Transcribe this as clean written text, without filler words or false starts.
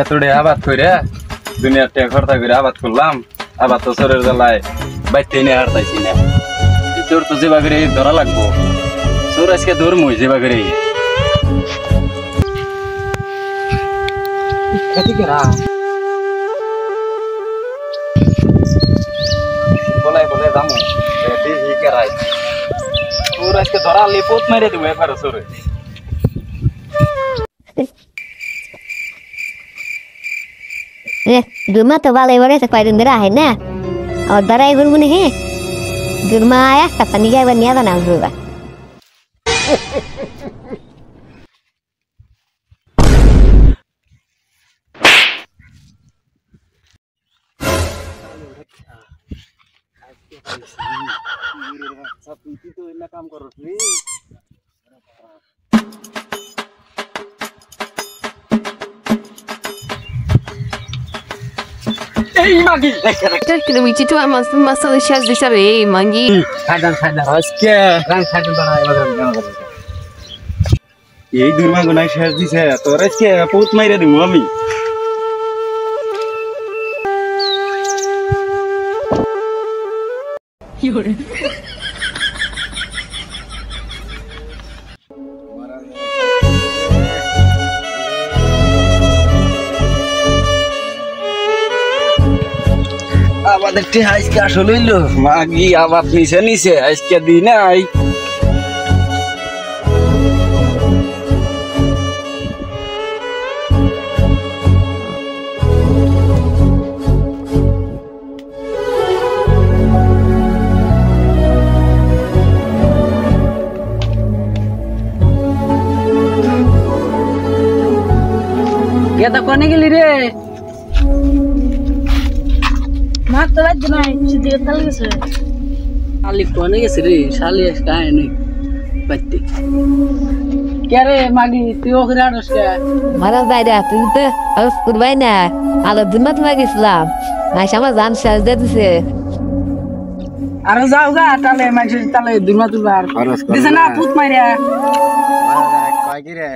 এতটা আবাদ করে দুনিয়ার টেক খরচা করে আবাদ করলাম, আবার তো চোরের জ্বালায় বাইতে নিয়ে হারতাইছি না। চোর তো যেবা করে ধরা লাগবো, চোর আজকে ধরমই যেবা করে। বলাই বলে যাবো কেরাই চোর আজকে ধরা লিপোত মেরে দেবো একবার চোরে। Gurma to vale vale se paidun dera hai na. Aur darai gurmu ne hai. Gurma aya kata niya baniya bana gurma. सब पीती तो इतना काम करो please. Magi, Kita bici tu masalah syaz besar Magi. Kadang aske, kadang bana এই দুর্মা গুনাই শেষ দিছে তোর আজকে পুত মাইরা দিমু আমি। আমাদের টিহা আজকে আসলে হইলো মাগি আবার নিছে আজকে দিই নাই। Kita kone geli re. Mak tu lagi naik, sedikit kali sih. Kali kone ke seri, sali sekarang ini, pasti. Kya re magi, tiok harus kya? Maras daida tu tu harus kurban na. Kalau jumat magi Islam, nah sama zan syazda tu se. Harus jauh ga, tale macam tale jumat tu bar. Di sana put maya. Kau kira?